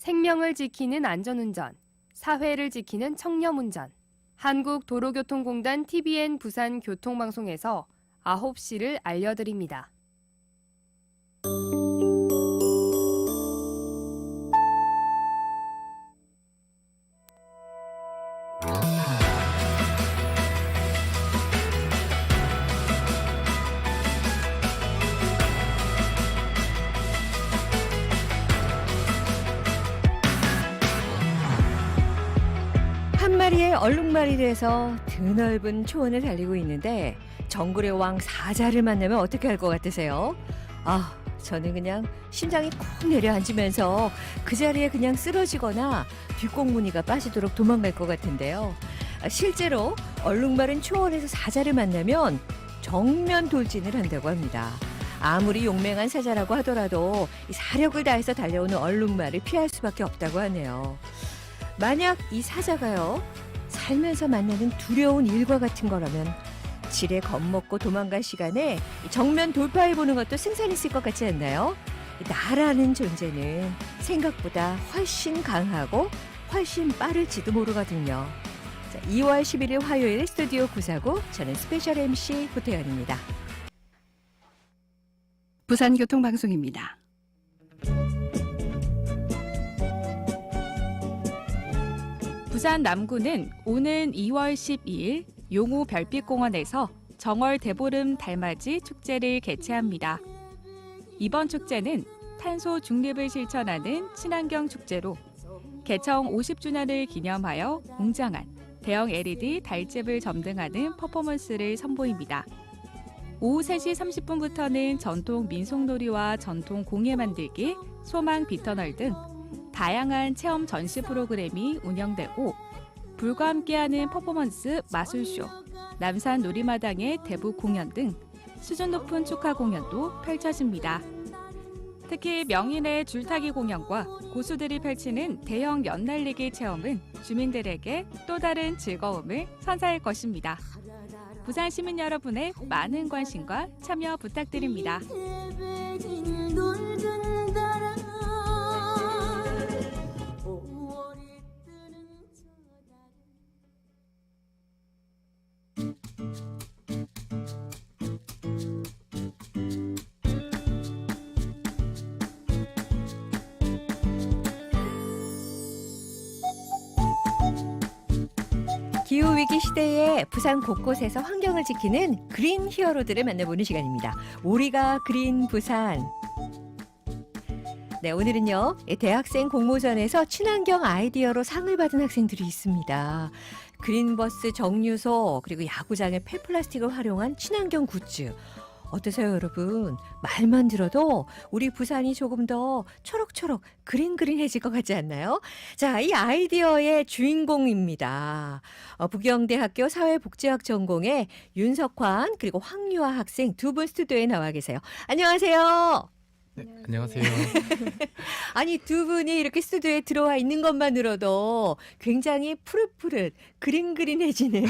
생명을 지키는 안전운전, 사회를 지키는 청렴운전. 한국도로교통공단 TBN 부산 교통방송에서 9시를 알려드립니다. 한 마리의 얼룩말이를 해서 드넓은 초원을 달리고 있는데 정글의 왕 사자를 만나면 어떻게 할 것 같으세요? 저는 그냥 심장이 콕 내려앉으면서 그 자리에 그냥 쓰러지거나 뒷공무니가 빠지도록 도망갈 것 같은데요. 실제로 얼룩말은 초원에서 사자를 만나면 정면 돌진을 한다고 합니다. 아무리 용맹한 사자라고 하더라도 이 사력을 다해서 달려오는 얼룩말을 피할 수밖에 없다고 하네요. 만약 이 사자가요, 살면서 만나는 두려운 일과 같은 거라면 지레 겁먹고 도망갈 시간에 정면 돌파해보는 것도 승산 있을 것 같지 않나요? 나라는 존재는 생각보다 훨씬 강하고 훨씬 빠를지도 모르거든요. 자, 2월 11일 화요일 스튜디오 949, 저는 스페셜 MC 고태연입니다. 부산교통방송입니다. 부산 남구는 오는 2월 12일 용호 별빛공원에서 정월 대보름 달맞이 축제를 개최합니다. 이번 축제는 탄소 중립을 실천하는 친환경 축제로 개청 50주년을 기념하여 웅장한 대형 LED 달집을 점등하는 퍼포먼스를 선보입니다. 오후 3시 30분부터는 전통 민속놀이와 전통 공예 만들기, 소망 비터널 등 다양한 체험 전시 프로그램이 운영되고 불과 함께하는 퍼포먼스 마술쇼, 남산 놀이마당의 대북 공연 등 수준 높은 축하 공연도 펼쳐집니다. 특히 명인의 줄타기 공연과 고수들이 펼치는 대형 연날리기 체험은 주민들에게 또 다른 즐거움을 선사할 것입니다. 부산 시민 여러분의 많은 관심과 참여 부탁드립니다. 기후위기 시대에 부산 곳곳에서 환경을 지키는 그린 히어로들을 만나보는 시간입니다. 우리가 그린 부산. 네, 오늘은요, 대학생 공모전에서 친환경 아이디어로 상을 받은 학생들이 있습니다. 그린버스 정류소, 그리고 야구장에 폐플라스틱을 활용한 친환경 굿즈. 어떠세요, 여러분? 말만 들어도 우리 부산이 조금 더 초록초록 그린그린해질 것 같지 않나요? 자, 이 아이디어의 주인공입니다. 부경대학교 사회복지학 전공의 윤석환 그리고 황유아 학생 두 분 스튜디오에 나와 계세요. 안녕하세요. 네, 안녕하세요. 아니, 두 분이 이렇게 스튜디오에 들어와 있는 것만으로도 굉장히 푸릇푸릇 그린그린해지는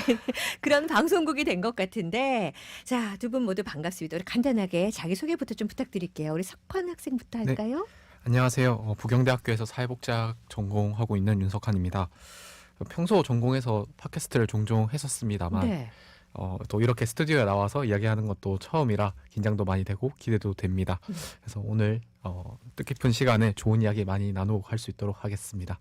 그런 방송국이 된 것 같은데, 자, 두 분 모두 반갑습니다. 우리 간단하게 자기소개부터 좀 부탁드릴게요. 우리 석환 학생부터 할까요? 안녕하세요. 부경대학교에서 사회복지학 전공하고 있는 윤석환입니다. 평소 전공에서 팟캐스트를 종종 했었습니다만 네. 또 이렇게 스튜디오에 나와서 이야기하는 것도 처음이라 긴장도 많이 되고 기대도 됩니다. 그래서 오늘 뜻깊은 시간에 좋은 이야기 많이 나누고 갈 수 있도록 하겠습니다.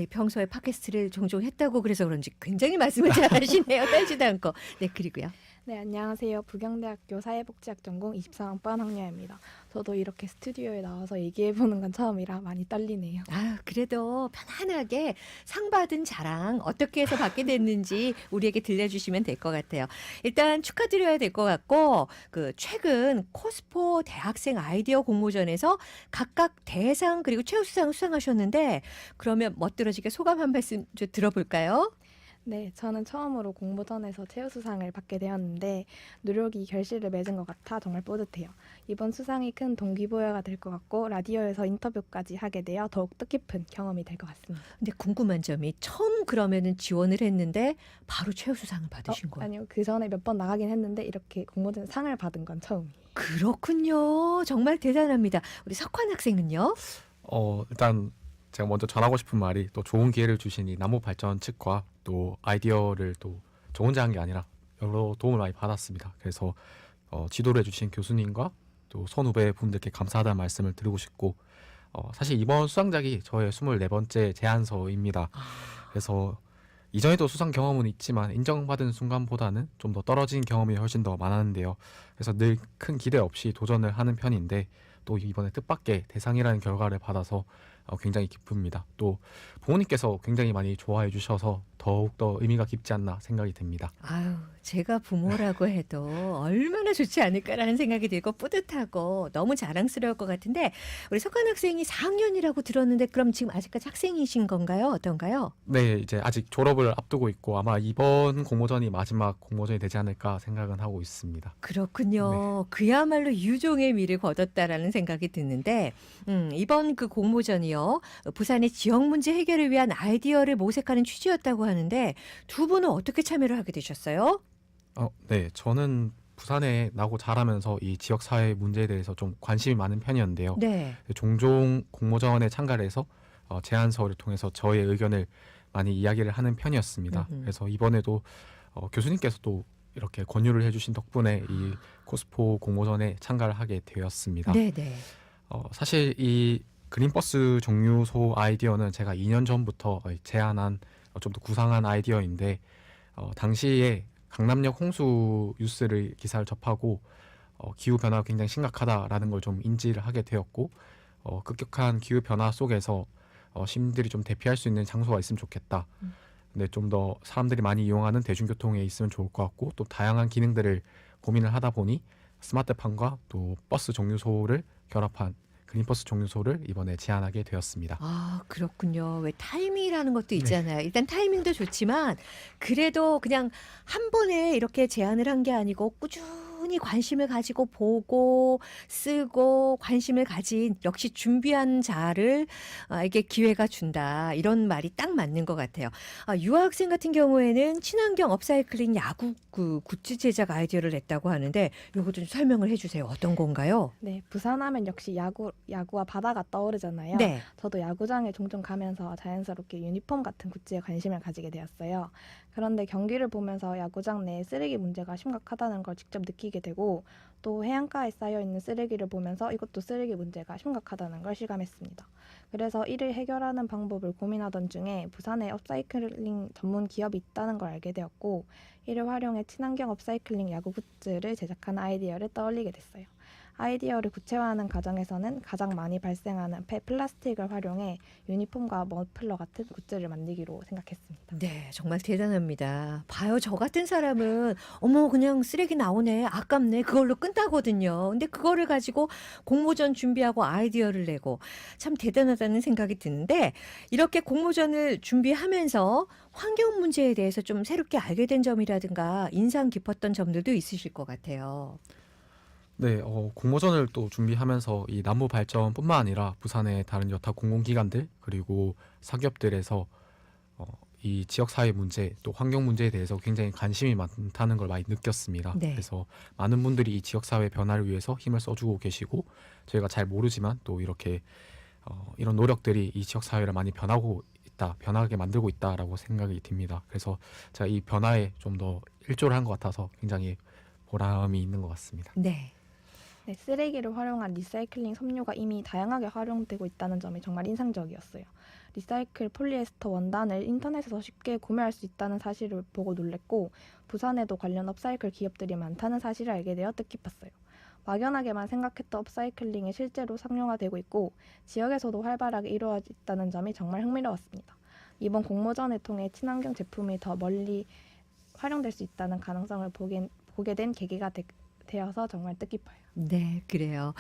평소에 팟캐스트를 종종 했다고 그래서 그런지 굉장히 말씀을 잘하시네요. 떨지도 않고. 네, 그리고요. 네, 안녕하세요. 부경대학교 사회복지학 전공 23학번 황유아입니다. 저도 이렇게 스튜디오에 나와서 얘기해보는 건 처음이라 많이 떨리네요. 그래도 편안하게 상 받은 자랑 어떻게 해서 받게 됐는지 우리에게 들려주시면 될 것 같아요. 일단 축하드려야 될 것 같고, 최근 코스포 대학생 아이디어 공모전에서 각각 대상 그리고 최우수상을 수상하셨는데, 그러면 멋들어지게 소감 한 말씀 좀 들어볼까요? 네, 저는 처음으로 공모전에서 최우수상을 받게 되었는데 노력이 결실을 맺은 것 같아 정말 뿌듯해요. 이번 수상이 큰 동기부여가 될 것 같고 라디오에서 인터뷰까지 하게 되어 더욱 뜻깊은 경험이 될 것 같습니다. 근데 궁금한 점이 처음 그러면은 지원을 했는데 바로 최우수상을 받으신 거예요? 아니요, 그 전에 몇 번 나가긴 했는데 이렇게 공모전 상을 받은 건 처음이에요. 그렇군요. 정말 대단합니다. 우리 석환 학생은요? 일단 제가 먼저 전하고 싶은 말이 또 좋은 기회를 주신 이 나무발전 측과 또 아이디어를 또 저 혼자 한 게 아니라 여러 도움을 많이 받았습니다. 그래서 지도를 해주신 교수님과 또 선후배 분들께 감사하다는 말씀을 드리고 싶고 사실 이번 수상작이 저의 24번째 제안서입니다. 그래서 이전에도 수상 경험은 있지만 인정받은 순간보다는 좀 더 떨어진 경험이 훨씬 더 많았는데요. 그래서 늘 큰 기대 없이 도전을 하는 편인데 또 이번에 뜻밖의 대상이라는 결과를 받아서 굉장히 기쁩니다. 또 부모님께서 굉장히 많이 좋아해 주셔서 더욱더 의미가 깊지 않나 생각이 듭니다. 아유, 제가 부모라고 해도 얼마나 좋지 않을까라는 생각이 들고 뿌듯하고 너무 자랑스러울 것 같은데 우리 석관 학생이 4학년이라고 들었는데 그럼 지금 아직까지 학생이신 건가요? 어떤가요? 네, 이제 아직 졸업을 앞두고 있고 아마 이번 공모전이 마지막 공모전이 되지 않을까 생각은 하고 있습니다. 그렇군요. 그야말로 유종의 미를 거뒀다라는 생각이 드는데 이번 그 공모전이요. 부산의 지역 문제 해결을 위한 아이디어를 모색하는 취지였다고 하는데 두 분은 어떻게 참여를 하게 되셨어요? 네, 저는 부산에 나고 자라면서 이 지역 사회 문제에 대해서 좀 관심이 많은 편이었는데요. 네. 종종 공모전에 참가를 해서 제안서를 통해서 저의 의견을 많이 이야기를 하는 편이었습니다. 음흠. 그래서 이번에도 교수님께서 또 이렇게 권유를 해주신 덕분에 이 코스포 공모전에 참가를 하게 되었습니다. 네네. 사실 이 그린버스 정류소 아이디어는 제가 2년 전부터 제안한 좀 더 구상한 아이디어인데 당시에 강남역 홍수 뉴스를 기사를 접하고 기후 변화가 굉장히 심각하다라는 걸 좀 인지를 하게 되었고 급격한 기후 변화 속에서 시민들이 좀 대피할 수 있는 장소가 있으면 좋겠다. 근데 좀 더 사람들이 많이 이용하는 대중교통에 있으면 좋을 것 같고 또 다양한 기능들을 고민을 하다 보니 스마트팜과 또 버스 정류소를 결합한 그린버스 정류소를 이번에 제안하게 되었습니다. 아, 그렇군요. 왜 타이밍이라는 것도 있잖아요. 일단 타이밍도 좋지만 그래도 그냥 한 번에 이렇게 제안을 한 게 아니고 꾸준히 관심을 가지고 보고 쓰고 관심을 가진 역시 준비한 자를 이게 기회가 준다. 이런 말이 딱 맞는 것 같아요. 유아학생 같은 경우에는 친환경 업사이클링 야구 그 굿즈 제작 아이디어를 냈다고 하는데 이거 좀 설명을 해주세요. 어떤 건가요? 네, 부산하면 역시 야구와 바다가 떠오르잖아요. 네. 저도 야구장에 종종 가면서 자연스럽게 유니폼 같은 굿즈에 관심을 가지게 되었어요. 그런데 경기를 보면서 야구장 내 쓰레기 문제가 심각하다는 걸 직접 느끼게 되고 또 해안가에 쌓여있는 쓰레기를 보면서 이것도 쓰레기 문제가 심각하다는 걸 실감했습니다. 그래서 이를 해결하는 방법을 고민하던 중에 부산에 업사이클링 전문 기업이 있다는 걸 알게 되었고 이를 활용해 친환경 업사이클링 야구 굿즈를 제작하는 아이디어를 떠올리게 됐어요. 아이디어를 구체화하는 과정에서는 가장 많이 발생하는 플라스틱을 활용해 유니폼과 머플러 같은 굿즈를 만들기로 생각했습니다. 네, 정말 대단합니다. 봐요, 저 같은 사람은 어머 그냥 쓰레기 나오네, 아깝네 그걸로 끝나거든요. 근데 그거를 가지고 공모전 준비하고 아이디어를 내고 참 대단하다는 생각이 드는데 이렇게 공모전을 준비하면서 환경 문제에 대해서 좀 새롭게 알게 된 점이라든가 인상 깊었던 점들도 있으실 것 같아요. 네, 공모전을 또 준비하면서 이 나무 발전뿐만 아니라 부산의 다른 여타 공공기관들 그리고 사기업들에서 이 지역 사회 문제 또 환경 문제에 대해서 굉장히 관심이 많다는 걸 많이 느꼈습니다. 네. 그래서 많은 분들이 이 지역 사회 변화를 위해서 힘을 써주고 계시고 저희가 잘 모르지만 또 이렇게 이런 노력들이 이 지역 사회를 많이 변하게 만들고 있다라고 생각이 듭니다. 그래서 제가 이 변화에 좀 더 일조를 한 것 같아서 굉장히 보람이 있는 것 같습니다. 네. 네, 쓰레기를 활용한 리사이클링 섬유가 이미 다양하게 활용되고 있다는 점이 정말 인상적이었어요. 리사이클 폴리에스터 원단을 인터넷에서 쉽게 구매할 수 있다는 사실을 보고 놀랬고 부산에도 관련 업사이클 기업들이 많다는 사실을 알게 되어 뜻깊었어요. 막연하게만 생각했던 업사이클링이 실제로 상용화되고 있고 지역에서도 활발하게 이루어졌다는 점이 정말 흥미로웠습니다. 이번 공모전을 통해 친환경 제품이 더 멀리 활용될 수 있다는 가능성을 보게 된 계기가 되어서 정말 뜻깊어요. 네, 그래요.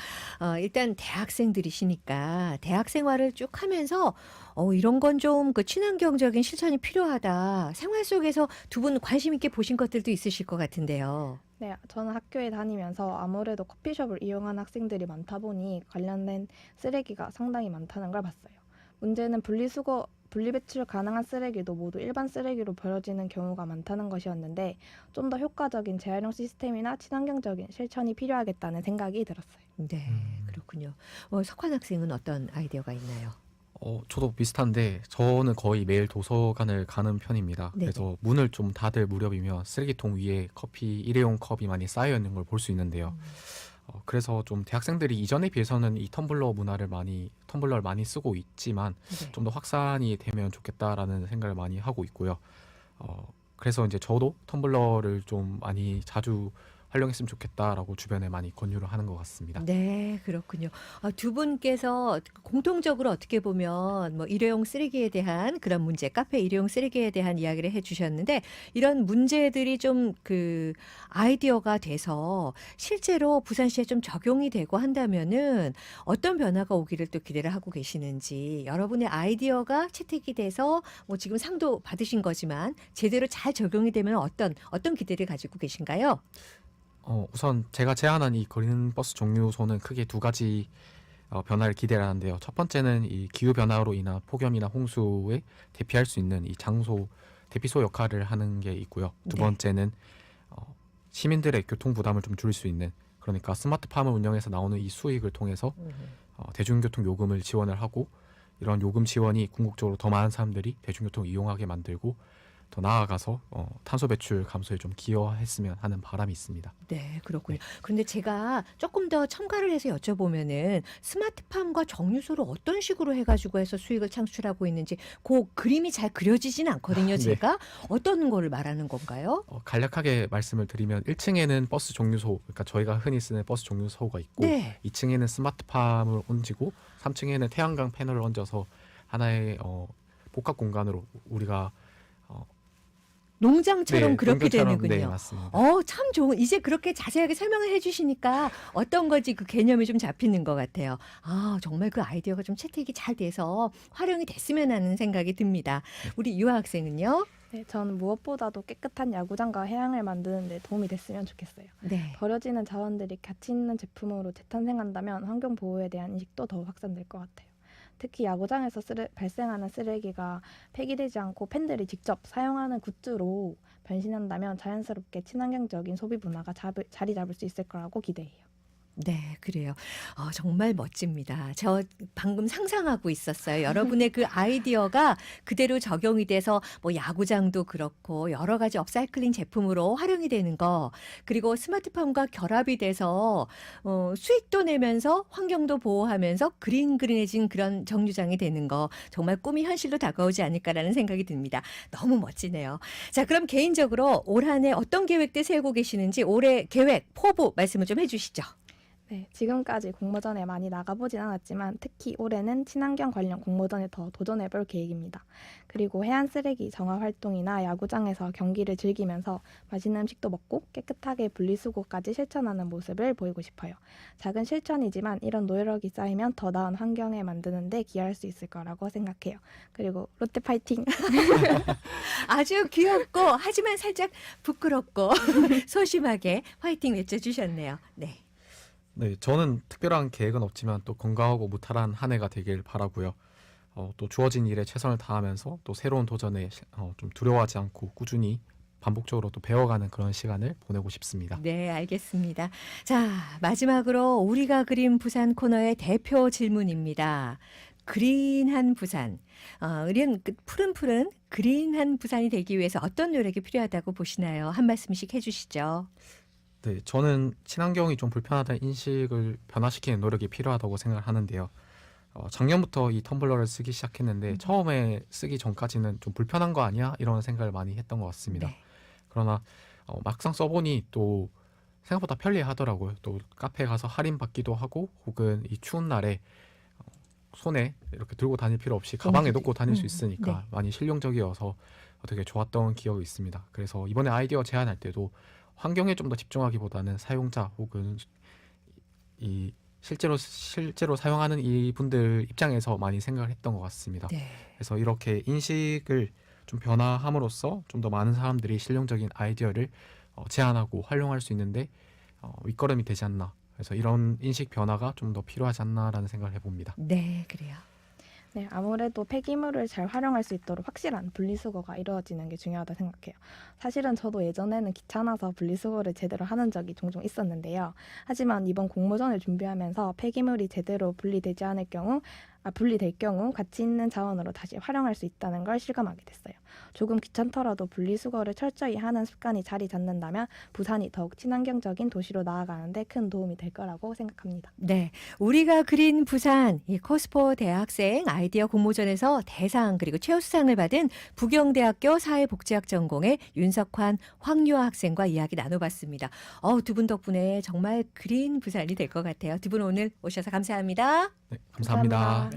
일단 대학생들이시니까 대학 생활을 쭉 하면서 이런 건 좀 그 친환경적인 실천이 필요하다. 생활 속에서 두 분 관심 있게 보신 것들도 있으실 것 같은데요. 네, 저는 학교에 다니면서 아무래도 커피숍을 이용하는 학생들이 많다 보니 관련된 쓰레기가 상당히 많다는 걸 봤어요. 문제는 분리배출 가능한 쓰레기도 모두 일반 쓰레기로 버려지는 경우가 많다는 것이었는데 좀 더 효과적인 재활용 시스템이나 친환경적인 실천이 필요하겠다는 생각이 들었어요. 네, 그렇군요. 석환 학생은 어떤 아이디어가 있나요? 저도 비슷한데 저는 거의 매일 도서관을 가는 편입니다. 네네. 그래서 문을 좀 닫을 무렵이면 쓰레기통 위에 커피 일회용 컵이 많이 쌓여 있는 걸 볼 수 있는데요. 그래서 좀 대학생들이 이전에 비해서는 이 텀블러를 많이 쓰고 있지만 네. 좀 더 확산이 되면 좋겠다라는 생각을 많이 하고 있고요. 그래서 이제 저도 텀블러를 좀 많이 자주 활용했으면 좋겠다라고 주변에 많이 권유를 하는 것 같습니다. 네, 그렇군요. 두 분께서 공통적으로 어떻게 보면 뭐 일회용 쓰레기에 대한 그런 문제, 카페 일회용 쓰레기에 대한 이야기를 해주셨는데 이런 문제들이 좀 그 아이디어가 돼서 실제로 부산시에 좀 적용이 되고 한다면은 어떤 변화가 오기를 또 기대를 하고 계시는지 여러분의 아이디어가 채택이 돼서 뭐 지금 상도 받으신 거지만 제대로 잘 적용이 되면 어떤 기대를 가지고 계신가요? 우선 제가 제안한 이 그린 버스 종류소는 크게 두 가지 변화를 기대를 하는데요. 첫 번째는 이 기후 변화로 인한 폭염이나 홍수에 대피할 수 있는 이 장소 대피소 역할을 하는 게 있고요. 두 네. 번째는 시민들의 교통 부담을 좀 줄일 수 있는, 그러니까 스마트팜을 운영해서 나오는 이 수익을 통해서 대중교통 요금을 지원을 하고, 이런 요금 지원이 궁극적으로 더 많은 사람들이 대중교통을 이용하게 만들고 더 나아가서 탄소 배출 감소에 좀 기여했으면 하는 바람이 있습니다. 네, 그렇군요. 그런데 제가 조금 더 첨가를 해서 여쭤보면은 스마트팜과 정유소를 어떤 식으로 해가지고 해서 수익을 창출하고 있는지 그 그림이 잘 그려지진 않거든요. 네. 제가 어떤 거를 말하는 건가요? 간략하게 말씀을 드리면 1층에는 버스 종류소, 그러니까 저희가 흔히 쓰는 버스 종류소가 있고, 네. 2층에는 스마트팜을 얹고 3층에는 태양광 패널을 얹어서 하나의 복합 공간으로 우리가 농장처럼 그렇게 농경처럼, 되는군요. 네, 맞습니다. 참 좋은. 이제 그렇게 자세하게 설명을 해주시니까 어떤 건지 그 개념이 좀 잡히는 것 같아요. 정말 그 아이디어가 좀 채택이 잘 돼서 활용이 됐으면 하는 생각이 듭니다. 우리 유아학생은요? 네, 저는 무엇보다도 깨끗한 야구장과 해양을 만드는 데 도움이 됐으면 좋겠어요. 네. 버려지는 자원들이 가치 있는 제품으로 재탄생한다면 환경 보호에 대한 인식도 더 확산될 것 같아요. 특히 야구장에서 발생하는 쓰레기가 폐기되지 않고 팬들이 직접 사용하는 굿즈로 변신한다면 자연스럽게 친환경적인 소비 문화가 자리 잡을 수 있을 거라고 기대해요. 네, 그래요. 정말 멋집니다. 저 방금 상상하고 있었어요. 여러분의 그 아이디어가 그대로 적용이 돼서 뭐 야구장도 그렇고 여러 가지 업사이클링 제품으로 활용이 되는 거, 그리고 스마트팜과 결합이 돼서 수익도 내면서 환경도 보호하면서 그린해진 그런 정류장이 되는 거, 정말 꿈이 현실로 다가오지 않을까라는 생각이 듭니다. 너무 멋지네요. 자, 그럼 개인적으로 올 한 해 어떤 계획들 세우고 계시는지 올해 계획, 포부 말씀을 좀 해주시죠. 네, 지금까지 공모전에 많이 나가보진 않았지만 특히 올해는 친환경 관련 공모전에 더 도전해볼 계획입니다. 그리고 해안 쓰레기 정화 활동이나 야구장에서 경기를 즐기면서 맛있는 음식도 먹고 깨끗하게 분리수거까지 실천하는 모습을 보이고 싶어요. 작은 실천이지만 이런 노력이 쌓이면 더 나은 환경에 만드는 데 기여할 수 있을 거라고 생각해요. 그리고 롯데 파이팅! 아주 귀엽고 하지만 살짝 부끄럽고 소심하게 화이팅 외쳐주셨네요. 네. 네, 저는 특별한 계획은 없지만 또 건강하고 무탈한 한 해가 되길 바라고요. 또 주어진 일에 최선을 다하면서 또 새로운 도전에 좀 두려워하지 않고 꾸준히 반복적으로 또 배워가는 그런 시간을 보내고 싶습니다. 네, 알겠습니다. 자, 마지막으로 우리가 그린 부산 코너의 대표 질문입니다. 그린한 부산, 이런 푸른푸른 그린한 부산이 되기 위해서 어떤 노력이 필요하다고 보시나요? 한 말씀씩 해주시죠. 네, 저는 친환경이 좀 불편하다는 인식을 변화시키는 노력이 필요하다고 생각을 하는데요. 작년부터 이 텀블러를 쓰기 시작했는데 처음에 쓰기 전까지는 좀 불편한 거 아니야? 이런 생각을 많이 했던 것 같습니다. 네. 그러나 막상 써보니 또 생각보다 편리하더라고요. 또 카페에 가서 할인 받기도 하고, 혹은 이 추운 날에 손에 이렇게 들고 다닐 필요 없이 가방에 넣고 다닐 수 있으니까 네. 많이 실용적이어서 되게 좋았던 기억이 있습니다. 그래서 이번에 아이디어 제안할 때도 환경에 좀 더 집중하기보다는 사용자 혹은 이 실제로 사용하는 이분들 입장에서 많이 생각을 했던 것 같습니다. 네. 그래서 이렇게 인식을 좀 변화함으로써 좀 더 많은 사람들이 실용적인 아이디어를 제안하고 활용할 수 있는데 윗거름이 되지 않나. 그래서 이런 인식 변화가 좀 더 필요하지 않나라는 생각을 해봅니다. 네, 그래요. 네, 아무래도 폐기물을 잘 활용할 수 있도록 확실한 분리수거가 이루어지는 게 중요하다 생각해요. 사실은 저도 예전에는 귀찮아서 분리수거를 제대로 하는 적이 종종 있었는데요. 하지만 이번 공모전을 준비하면서 폐기물이 제대로 분리될 경우 가치 있는 자원으로 다시 활용할 수 있다는 걸 실감하게 됐어요. 조금 귀찮더라도 분리수거를 철저히 하는 습관이 자리 잡는다면 부산이 더욱 친환경적인 도시로 나아가는데 큰 도움이 될 거라고 생각합니다. 네, 우리가 그린 부산 이 코스포 대학생 아이디어 공모전에서 대상 그리고 최우수상을 받은 부경대학교 사회복지학 전공의 윤석환, 황유아 학생과 이야기 나눠봤습니다. 두 분 덕분에 정말 그린 부산이 될 것 같아요. 두 분 오늘 오셔서 감사합니다. 네, 감사합니다. 감사합니다.